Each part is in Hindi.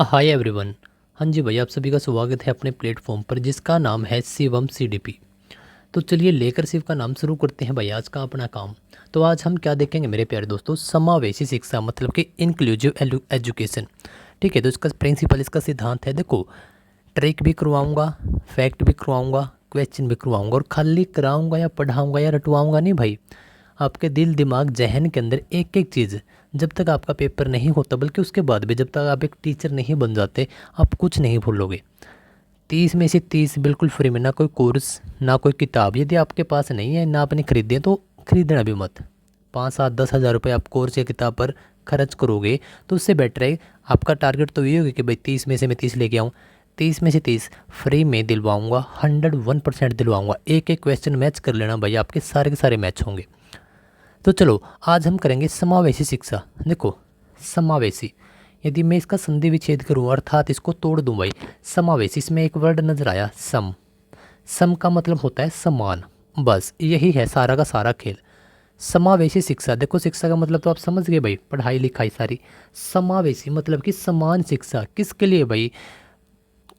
Hi everyone. हाँ जी भाई, आप सभी का स्वागत है अपने प्लेटफॉर्म पर जिसका नाम है शिवम सीडीपी। तो चलिए लेकर शिव का नाम शुरू करते हैं भाई आज का अपना काम। तो आज हम क्या देखेंगे मेरे प्यारे दोस्तों, समावेशी शिक्षा मतलब कि इंक्लूसिव एजुकेशन। ठीक है, तो इसका प्रिंसिपल, इसका सिद्धांत है, देखो ट्रिक भी करवाऊंगा, फैक्ट भी करवाऊंगा, क्वेश्चन भी करवाऊंगा, और खाली कराऊंगा या पढ़ाऊंगा या रटवाऊंगा नहीं भाई। आपके दिल दिमाग जहन के अंदर एक एक चीज़, जब तक आपका पेपर नहीं होता, बल्कि उसके बाद भी जब तक आप एक टीचर नहीं बन जाते, आप कुछ नहीं भूलोगे। 30 में से 30 बिल्कुल फ्री में, ना कोई कोर्स ना कोई किताब। यदि आपके पास नहीं है, ना आपने खरीदे, तो खरीदना भी मत। 5, 7, 10 हज़ार रुपये आप कोर्स या किताब पर खर्च करोगे तो उससे बेटर है। आपका टारगेट तो ये होगा कि भाई 30 में से मैं 30 लेके आऊँ। 30 में से 30 फ्री में दिलवाऊंगा, 101% दिलवाऊंगा। एक एक क्वेश्चन मैच कर लेना भाई, आपके सारे के सारे मैच होंगे। तो चलो आज हम करेंगे समावेशी शिक्षा। देखो समावेशी, यदि मैं इसका संधि विच्छेद करूँ अर्थात इसको तोड़ दूं भाई, समावेशी, इसमें एक वर्ड नजर आया सम। सम का मतलब होता है समान। बस यही है सारा का सारा खेल। समावेशी शिक्षा, देखो शिक्षा का मतलब तो आप समझ गए भाई, पढ़ाई लिखाई सारी। समावेशी मतलब कि समान शिक्षा किसके लिए भाई,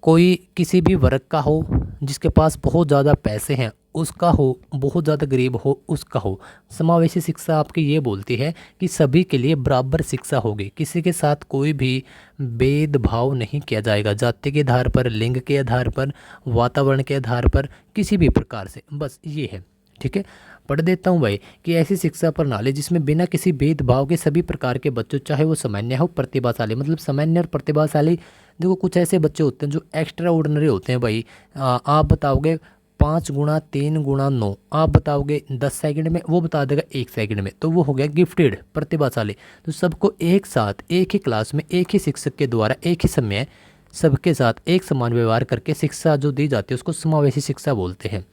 कोई किसी भी वर्ग का हो, जिसके पास बहुत ज़्यादा पैसे हैं उसका हो, बहुत ज़्यादा गरीब हो उसका हो। समावेशी शिक्षा आपकी ये बोलती है कि सभी के लिए बराबर शिक्षा होगी, किसी के साथ कोई भी भेदभाव नहीं किया जाएगा, जाति के आधार पर, लिंग के आधार पर, वातावरण के आधार पर, किसी भी प्रकार से। बस ये है। ठीक है, पढ़ देता हूँ भाई कि ऐसी शिक्षा प्रणाली जिसमें बिना किसी भेदभाव के सभी प्रकार के बच्चों, चाहे वो सामान्य हो प्रतिभाशाली, मतलब सामान्य और प्रतिभाशाली। देखो कुछ ऐसे बच्चे होते हैं जो एक्स्ट्रा ऑर्डिनरी होते हैं भाई। आप बताओगे 5 × 3 × 9, आप बताओगे 10 सेकंड में, वो बता देगा 1 सेकंड में, तो वो हो गया गिफ्टेड, प्रतिभाशाली। तो सबको एक साथ एक ही क्लास में एक ही शिक्षक के द्वारा एक ही समय सबके साथ एक समान व्यवहार करके शिक्षा जो दी जाती है उसको समावेशी शिक्षा बोलते हैं।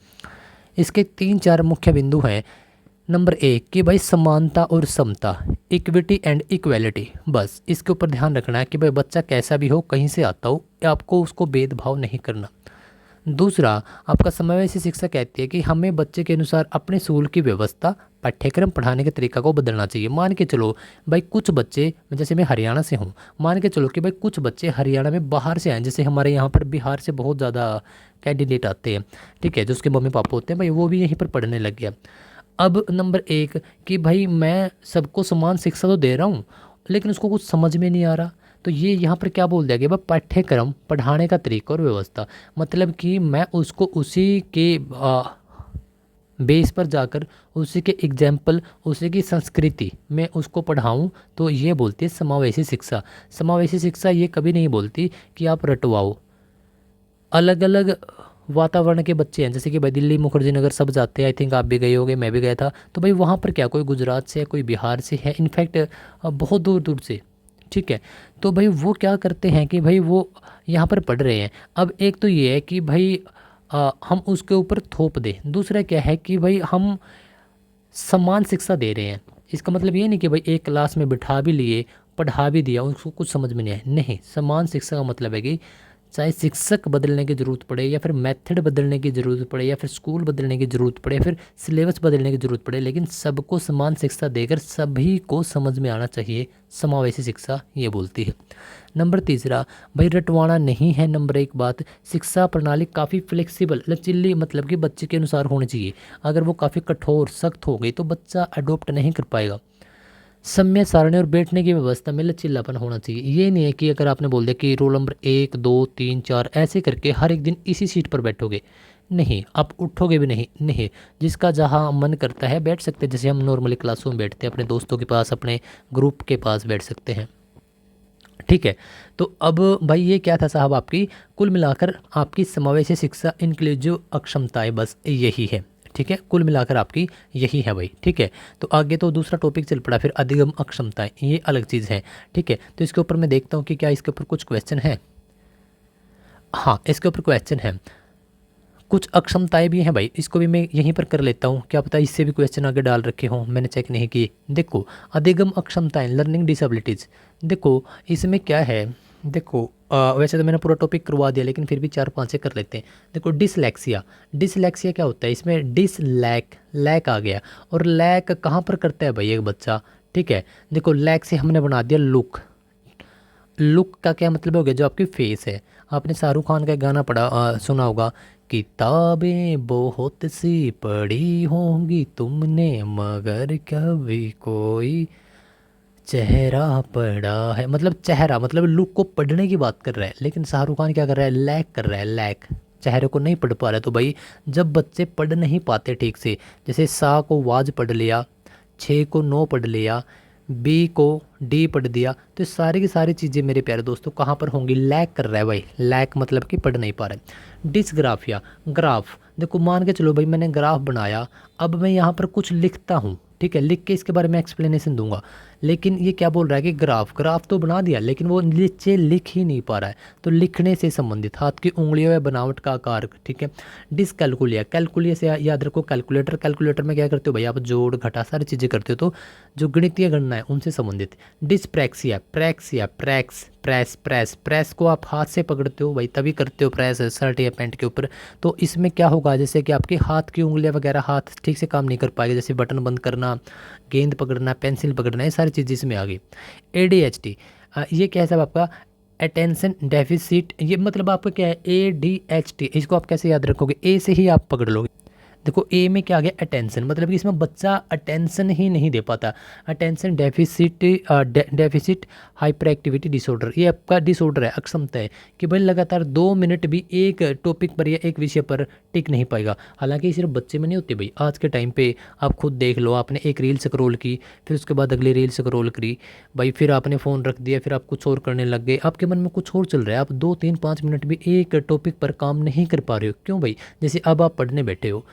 इसके 3 4 मुख्य बिंदु हैं। नंबर 1 कि भाई समानता और समता, इक्विटी एंड इक्वेलिटी। बस इसके ऊपर ध्यान रखना है कि भाई बच्चा कैसा भी हो, कहीं से आता हो, आपको उसको भेदभाव नहीं करना। दूसरा, आपका समावेशी शिक्षा कहती है कि हमें बच्चे के अनुसार अपने स्कूल की व्यवस्था, पाठ्यक्रम, पढ़ाने के तरीका को बदलना चाहिए। मान के चलो भाई कुछ बच्चे, जैसे मैं हरियाणा से हूँ, मान के चलो कि भाई कुछ बच्चे हरियाणा में बाहर से आए, जैसे हमारे यहाँ पर बिहार से बहुत ज़्यादा कैंडिडेट आते हैं। ठीक है, जो उसके मम्मी पापा होते हैं भाई, वो भी यहीं पर पढ़ने लग गया। अब नंबर 1 कि भाई मैं सबको समान शिक्षा तो दे रहा हूँ, लेकिन उसको कुछ समझ में नहीं आ रहा। तो ये यहाँ पर क्या बोल दिया गया, भाई पाठ्यक्रम, पढ़ाने का तरीका और व्यवस्था, मतलब कि मैं उसको उसी के बेस पर जाकर, उसी के एग्जाम्पल, उसी की संस्कृति में उसको पढ़ाऊँ, तो ये बोलती है समावेशी शिक्षा। समावेशी शिक्षा ये कभी नहीं बोलती कि आप रटवाओ। अलग अलग वातावरण के बच्चे हैं, जैसे कि भाई दिल्ली, मुखर्जी नगर सब जाते हैं, आई थिंक आप भी गए होगे, मैं भी गया था। तो भाई वहाँ पर क्या, कोई गुजरात से है, कोई बिहार से है, इनफैक्ट बहुत दूर दूर से। ठीक है, तो भाई वो क्या करते हैं कि भाई वो यहाँ पर पढ़ रहे हैं। अब एक तो ये है कि भाई हम उसके ऊपर थोप दें, दूसरा क्या है कि भाई हम समान शिक्षा दे रहे हैं। इसका मतलब ये नहीं कि भाई एक क्लास में बिठा भी लिए, पढ़ा भी दिया, उसको कुछ समझ में नहीं आया। नहीं, समान शिक्षा का मतलब है कि चाहे शिक्षक बदलने की ज़रूरत पड़े, या फिर मेथड बदलने की ज़रूरत पड़े, या फिर स्कूल बदलने की ज़रूरत पड़े, या फिर सिलेबस बदलने की ज़रूरत पड़े, लेकिन सबको समान शिक्षा देकर सभी को समझ में आना चाहिए। समावेशी शिक्षा ये बोलती है। नंबर तीसरा, भाई रटवाना नहीं है। नंबर 1 बात, शिक्षा प्रणाली काफ़ी फ्लेक्सिबल, लचीली, मतलब कि बच्चे के अनुसार होनी चाहिए। अगर वो काफ़ी कठोर सख्त हो गई तो बच्चा अडोप्ट नहीं कर पाएगा। समय सारणी और बैठने की व्यवस्था में लचीलापन होना चाहिए। ये नहीं है कि अगर आपने बोल दिया कि रोल नंबर 1 2 3 4 ऐसे करके हर एक दिन इसी सीट पर बैठोगे, नहीं, आप उठोगे भी नहीं। नहीं, जिसका जहाँ मन करता है बैठ सकते हैं, जैसे हम नॉर्मली क्लासों में बैठते हैं, अपने दोस्तों के पास, अपने ग्रुप के पास बैठ सकते हैं। ठीक है, तो अब भाई ये क्या था साहब, आपकी कुल मिलाकर आपकी समावेशी शिक्षा इंक्लूसिव अक्षमताएं, बस यही है। ठीक है, कुल मिलाकर आपकी यही है भाई। ठीक है, तो आगे तो दूसरा टॉपिक चल पड़ा फिर, अधिगम अक्षमताएं, ये अलग चीज़ है। ठीक है, तो इसके ऊपर मैं देखता हूँ कि क्या इसके ऊपर कुछ क्वेश्चन है। हाँ, इसके ऊपर क्वेश्चन है। कुछ अक्षमताएं भी हैं भाई, इसको भी मैं यहीं पर कर लेता हूँ, क्या पता इससे भी क्वेश्चन आगे डाल रखे हों, मैंने चेक नहीं किए। देखो अधिगम अक्षमताएं, लर्निंग डिसेबिलिटीज़। देखो इसमें क्या है, देखो वैसे तो मैंने पूरा टॉपिक करवा दिया, लेकिन फिर भी 4 5 से कर लेते हैं। देखो डिसलेक्सिया, डिसलेक्सिया क्या होता है, इसमें डिसलैक, लैक आ गया, और लैक कहाँ पर करता है भाई एक बच्चा। ठीक है, देखो लैक से हमने बना दिया लुक, लुक का क्या मतलब हो गया, जो आपकी फेस है। आपने शाहरुख खान का एक गाना सुना होगा, किताबें बहुत सी पढ़ी होंगी तुमने मगर कभी कोई चेहरा पढ़ा है। मतलब चेहरा मतलब लुक को पढ़ने की बात कर रहा है, लेकिन शाहरुख खान क्या कर रहा है, लैक कर रहा है, लैक। चेहरे को नहीं पढ़ पा रहा है। तो भाई जब बच्चे पढ़ नहीं पाते ठीक से, जैसे सा को वाज पढ़ लिया, छः को नो पढ़ लिया, बी को डी पढ़ दिया, तो ये सारी की सारी चीज़ें मेरे प्यारे दोस्तों कहाँ पर होंगी, लैक कर रहा है भाई। लैक मतलब कि पढ़ नहीं पा रहा है। डिसग्राफिया, ग्राफ, देखो मान के चलो भाई मैंने ग्राफ बनाया, अब मैं यहाँ पर कुछ लिखता हूँ, ठीक है, लिख के इसके बारे में एक्सप्लेनेशन दूंगा, लेकिन ये क्या बोल रहा है कि ग्राफ, ग्राफ तो बना दिया लेकिन वो नीचे लिख ही नहीं पा रहा है। तो लिखने से संबंधित हाथ की उंगलियों या बनावट का आकार, ठीक है। डिसकैलकुलिया, कैलकुलिया से याद रखो कैलकुलेटर, कैलकुलेटर में क्या करते हो भाई आप, जोड़ घटा सारी चीज़ें करते हो, तो जो गणितीय गणना है उनसे संबंधित। डिस्प्रैक्सिया, प्रैक्सिया, प्रैक्स, प्रेस, प्रेस, प्रेस को आप हाथ से पकड़ते हो भाई तभी करते हो प्रेस शर्ट या पैंट के ऊपर, तो इसमें क्या होगा, जैसे कि आपके हाथ की उंगलियां वगैरह हाथ ठीक से काम नहीं कर पाएगी, जैसे बटन बंद करना, गेंद पकड़ना, पेंसिल पकड़ना, ये सारी चीज़ें इसमें आ गई। ADHD, ये क्या है साहब आपका, अटेंशन डेफिसिट, ये मतलब आपका क्या है ADHD, इसको आप कैसे याद रखोगे, ए से ही आप पकड़ लोगे। देखो ए में क्या आ गया, अटेंशन, मतलब कि इसमें बच्चा अटेंशन ही नहीं दे पाता। Attention deficit, deficit hyper activity disorder, ये आपका डिसऑर्डर है, अक्षमता है कि भाई लगातार 2 मिनट भी एक टॉपिक पर या एक विषय पर टिक नहीं पाएगा। हालांकि सिर्फ बच्चे में नहीं होती भाई, आज के टाइम पे आप खुद देख लो, आपने एक रील स्क्रॉल की, फिर उसके बाद अगली रील स्क्रॉल करी भाई, फिर आपने फ़ोन रख दिया, फिर आप कुछ और करने लग गए, आपके मन में कुछ और चल रहा है, आप 2 3 5 मिनट भी एक टॉपिक पर काम नहीं कर पा रहे हो। क्यों भाई, जैसे अब आप पढ़ने बैठे हो,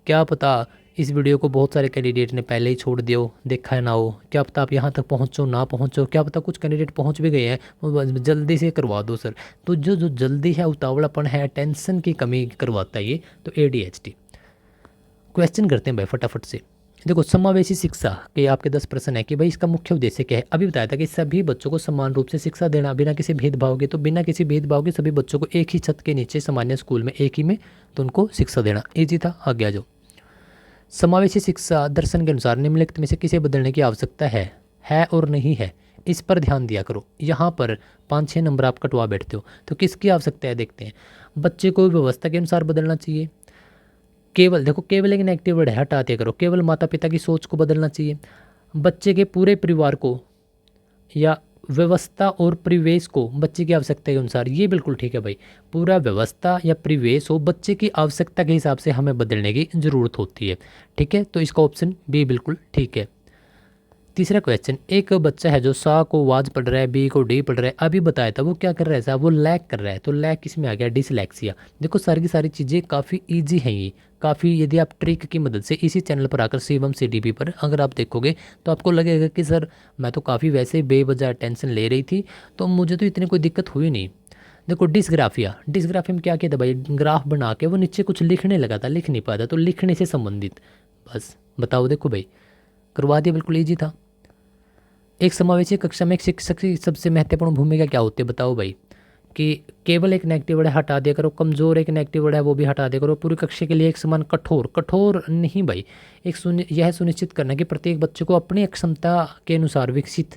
क्या पता इस वीडियो को बहुत सारे कैंडिडेट ने पहले ही छोड़ दिया हो, देखा है ना हो, क्या पता आप यहाँ तक पहुँचो ना पहुँचो, क्या पता कुछ कैंडिडेट पहुँच भी गए हैं, वो जल्दी से करवा दो सर। तो जो जो जल्दी है, उतावलापन है, टेंशन की कमी करवाता है ये, तो ADHD। क्वेश्चन करते हैं भाई फटाफट से। देखो समावेशी शिक्षा के आपके 10 प्रश्न है कि भाई इसका मुख्य उद्देश्य क्या है। अभी बताया था कि सभी बच्चों को समान रूप से शिक्षा देना बिना किसी भेदभाव के, तो बिना किसी भेदभाव के सभी बच्चों को एक ही छत के नीचे सामान्य स्कूल में एक ही में, तो उनको शिक्षा देना ईजी था। आगे आ जाओ। समावेशी शिक्षा दर्शन के अनुसार निम्नलिखित में से किसे बदलने की आवश्यकता है और नहीं है, इस पर ध्यान दिया करो। यहाँ पर 5-6 नंबर आप कटवा बैठते हो, तो किसकी आवश्यकता है देखते हैं। बच्चे को व्यवस्था के अनुसार बदलना चाहिए। केवल देखो, केवल एक नेगेटिव वर्ड है, हटा दिया करो। केवल माता पिता की सोच को बदलना चाहिए। बच्चे के पूरे परिवार को, या व्यवस्था और परिवेश को बच्चे की आवश्यकता के अनुसार, ये बिल्कुल ठीक है भाई। पूरा व्यवस्था या परिवेश हो, बच्चे की आवश्यकता के हिसाब से हमें बदलने की ज़रूरत होती है, ठीक है। तो इसका ऑप्शन बी बिल्कुल ठीक है। तीसरा क्वेश्चन, एक बच्चा है जो सा को वाज पढ़ रहा है, बी को डी पढ़ रहा है, अभी बताया था वो क्या कर रहा है साहब, वो लैक कर रहा है, तो लैक इसमें आ गया डिसलेक्सिया। देखो सारी की सारी चीज़ें काफ़ी इजी हैं ये, काफ़ी, यदि आप ट्रिक की मदद से इसी चैनल पर आकर शिवम CDP पर अगर आप देखोगे तो आपको लगेगा कि सर मैं तो काफ़ी वैसे बेवजह टेंशन ले रही थी, तो मुझे तो इतनी कोई दिक्कत हुई नहीं। देखो डिसग्राफिया, डिसग्राफिया में क्या किया था भाई, ग्राफ बना के वो नीचे कुछ लिखने लगा था, लिख नहीं पाया था, तो लिखने से संबंधित बस बताओ। देखो भाई करवा दिया, बिल्कुल ईजी था। एक समावेशी कक्षा में एक शिक्षक की सबसे महत्वपूर्ण भूमिका क्या होती है बताओ भाई, कि केवल एक नेगेटिव वर्ड है हटा दिया करो, कमज़ोर एक नेगेटिव वर्ड है वो भी हटा दिया करो, पूरी कक्षा के लिए एक समान कठोर, कठोर नहीं भाई, यह सुनिश्चित करना कि प्रत्येक बच्चे को अपनी क्षमता के अनुसार विकसित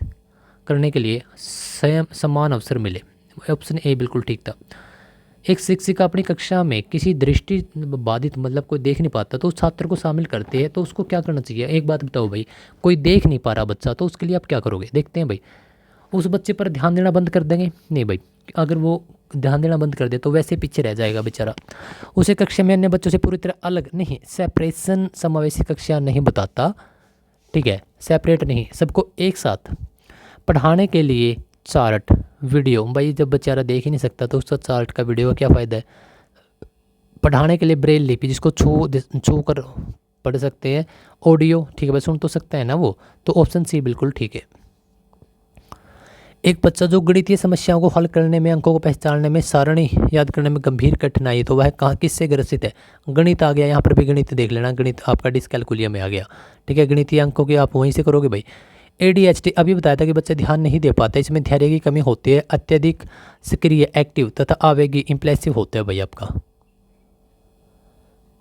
करने के लिए स्वयं समान अवसर मिले। ऑप्शन ए बिल्कुल ठीक था। एक शिक्षिका अपनी कक्षा में किसी दृष्टि बाधित, मतलब कोई देख नहीं पाता, तो उस छात्र को शामिल करते हैं, तो उसको क्या करना चाहिए। एक बात बताओ भाई, कोई देख नहीं पा रहा बच्चा, तो उसके लिए आप क्या करोगे, देखते हैं भाई। उस बच्चे पर ध्यान देना बंद कर देंगे, नहीं भाई, अगर वो ध्यान देना बंद कर दे तो वैसे पीछे रह जाएगा बेचारा। उसे कक्षा में अन्य बच्चों से पूरी तरह अलग नहीं, सेपरेशन समावेशी कक्षा नहीं बताता, ठीक है, सेपरेट नहीं, सबको एक साथ पढ़ाने के लिए चार्ट वीडियो, भाई जब बेचारा देख ही नहीं सकता तो उसका चार्ट का वीडियो का क्या फ़ायदा है। पढ़ाने के लिए ब्रेल लिपि, जिसको छू कर पढ़ सकते हैं, ऑडियो, ठीक है भाई, सुन तो सकता है ना वो, तो ऑप्शन सी बिल्कुल ठीक है। एक बच्चा जो गणितीय समस्याओं को हल करने में, अंकों को पहचानने में, सारणी याद करने में गंभीर कठिनाई, तो वह कहाँ किससे ग्रसित है। गणित आ गया, यहाँ पर भी गणित देख लेना, गणित आपका डिस्कैलकुलिया में आ गया, ठीक है, गणितीय अंकों की आप वहीं से करोगे भाई। ADHD अभी बताया था कि बच्चे ध्यान नहीं दे पाते, इसमें धैर्य की कमी होती है, अत्यधिक सक्रिय एक्टिव तथा आवेगी इम्पल्सिव होता है भाई आपका,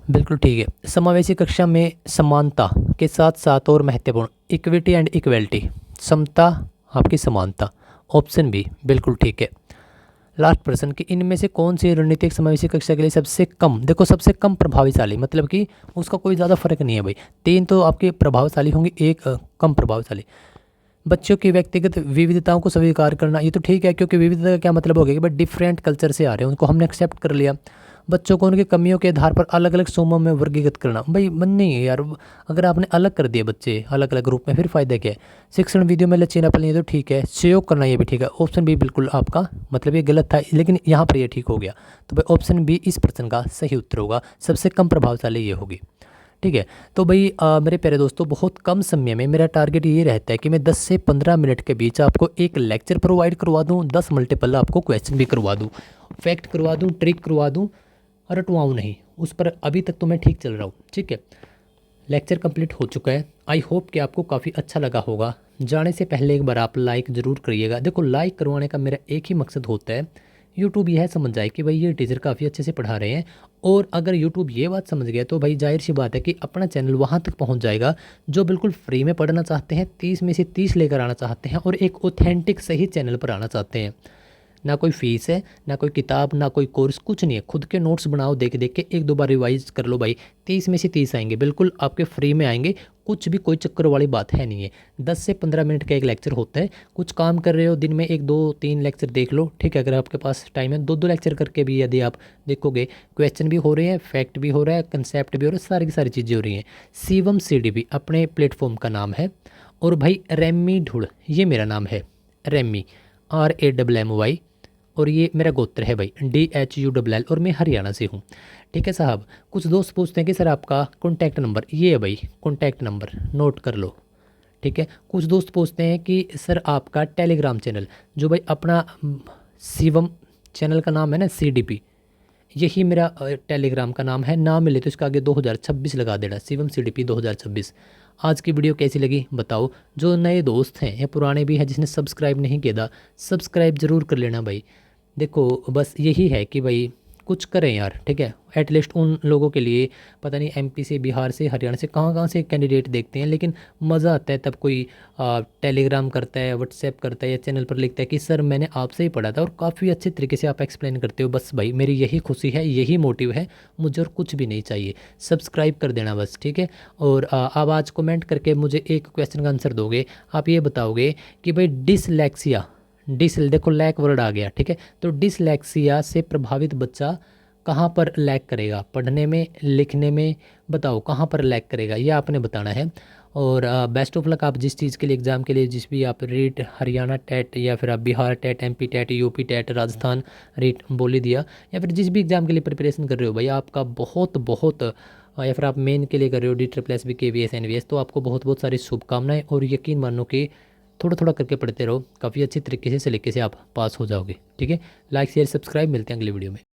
बिल्कुल ठीक है। समावेशी कक्षा में समानता के साथ साथ और महत्वपूर्ण, इक्विटी एंड इक्वलिटी, समता आपकी समानता, ऑप्शन बी बिल्कुल ठीक है। लास्ट प्रश्न कि इनमें से कौन सी रणनीतिक समावेशी कक्षा के लिए सबसे कम, देखो सबसे कम प्रभावशाली मतलब कि उसका कोई ज़्यादा फर्क नहीं है भाई, 3 तो आपके प्रभावशाली होंगे, एक कम प्रभावशाली। बच्चों की व्यक्तिगत विविधताओं को स्वीकार करना, ये तो ठीक है क्योंकि विविधता का क्या मतलब हो गया कि भाई डिफरेंट कल्चर से आ रहे हैं, उनको हमने एक्सेप्ट कर लिया। बच्चों को उनकी कमियों के आधार पर अलग अलग समूहों में वर्गीकृत करना, भाई मन नहीं है यार, अगर आपने अलग कर दिए बच्चे अलग अलग ग्रुप में फिर फ़ायदा क्या है। शिक्षण विधियों में लचीलापन, ये तो ठीक है, सहयोग करना ये भी ठीक है। ऑप्शन बी बिल्कुल आपका मतलब ये गलत था, लेकिन यहाँ पर ये ठीक हो गया। तो भाई ऑप्शन बी इस प्रश्न का सही उत्तर होगा, सबसे कम प्रभावशाली ये होगी। ठीक है। तो भाई मेरे प्यारे दोस्तों, बहुत कम समय में मेरा टारगेट ये रहता है कि मैं 10 से 15 मिनट के बीच आपको एक लेक्चर प्रोवाइड करवा दूँ, 10 मल्टीपल आपको क्वेश्चन भी करवा दूँ, फैक्ट करवा दूँ, ट्रिक करवा दूँ, रटवाऊँ नहीं, उस पर अभी तक तो मैं ठीक चल रहा हूँ। ठीक है, लेक्चर कंप्लीट हो चुका है। आई होप कि आपको काफ़ी अच्छा लगा होगा। जाने से पहले एक बार आप लाइक ज़रूर करिएगा। देखो लाइक करवाने का मेरा एक ही मकसद होता है, यूट्यूब यह समझ जाए कि भाई ये टीचर काफ़ी अच्छे से पढ़ा रहे हैं। और अगर यूट्यूब ये बात समझ गया तो भाई जाहिर सी बात है कि अपना चैनल वहाँ तक पहुँच जाएगा जो बिल्कुल फ्री में पढ़ना चाहते हैं, 30 में से 30 लेकर आना चाहते हैं और एक ऑथेंटिक सही चैनल पर आना चाहते हैं। ना कोई फीस है, ना कोई किताब, ना कोई कोर्स, कुछ नहीं है। खुद के नोट्स बनाओ, देख देख के 1-2 बार रिवाइज कर लो भाई, 30 में से 30 आएंगे, बिल्कुल आपके फ्री में आएंगे। कुछ भी कोई चक्कर वाली बात है नहीं है। 10 से 15 मिनट का एक लेक्चर होता है। कुछ काम कर रहे हो, दिन में 1-2-3 लेक्चर देख लो, ठीक है। अगर आपके पास टाइम है 2-2 लेक्चर करके भी यदि आप देखोगे, क्वेश्चन भी हो रहे हैं, फैक्ट भी हो रहा है, कंसेप्ट भी हो रहा है, सारी की सारी चीज़ें हो रही हैं। शिवम CDP अपने प्लेटफॉर्म का नाम है। और भाई रैमी ढुड़ ये मेरा नाम है, रैमी RAMMY, और ये मेरा गोत्र है भाई DHULL, और मैं हरियाणा से हूँ। ठीक है साहब। कुछ दोस्त पूछते हैं कि सर आपका कॉन्टैक्ट नंबर, ये है भाई कॉन्टैक्ट नंबर, नोट कर लो। ठीक है। कुछ दोस्त पूछते हैं कि सर आपका टेलीग्राम चैनल, जो भाई अपना शिवम चैनल का नाम है ना CDP, यही मेरा टेलीग्राम का नाम है। ना मिले तो इसका आगे 2026 लगा देना, शिवम CDP 2026। आज की वीडियो कैसी लगी बताओ। जो नए दोस्त हैं या पुराने भी हैं जिसने सब्सक्राइब नहीं किया था, सब्सक्राइब ज़रूर कर लेना भाई। देखो बस यही है कि भाई कुछ करें यार, ठीक है। एटलीस्ट उन लोगों के लिए, पता नहीं MP से, बिहार से, हरियाणा से, कहाँ कहाँ से कैंडिडेट देखते हैं, लेकिन मज़ा आता है तब कोई टेलीग्राम करता है, व्हाट्सएप करता है या चैनल पर लिखता है कि सर मैंने आपसे ही पढ़ा था, और काफ़ी अच्छे तरीके से आप एक्सप्लेन करते हो। बस भाई मेरी यही खुशी है, यही मोटिव है, मुझे और कुछ भी नहीं चाहिए। सब्सक्राइब कर देना बस, ठीक है। और आप आज कमेंट करके मुझे एक क्वेश्चन का आंसर दोगे। आप ये बताओगे कि भाई डिसलेक्सिया, देखो लैक वर्ड आ गया, ठीक है। तो डिसलेक्सिया से प्रभावित बच्चा कहाँ पर लैक करेगा, पढ़ने में, लिखने में, बताओ कहाँ पर लैक करेगा, ये आपने बताना है। और बेस्ट ऑफ लक। आप जिस चीज़ के लिए, एग्ज़ाम के लिए, जिस भी आप रीट, हरियाणा टेट या फिर आप Bihar TET, MP TET, UP TET, Rajasthan REET बोल ही दिया, या फिर जिस भी एग्ज़ाम के लिए प्रिपरेशन कर रहे हो भाई, आपका बहुत बहुत या फिर आप मेन के लिए कर रहे हो, DSSB, KVS, NVS, तो आपको बहुत बहुत सारी शुभकामनाएं। और यकीन मानो कि थोड़ा थोड़ा करके पढ़ते रहो, काफ़ी अच्छी तरीके से सलीके से आप पास हो जाओगे, ठीक है। लाइक शेयर सब्सक्राइब, मिलते हैं अगली वीडियो में।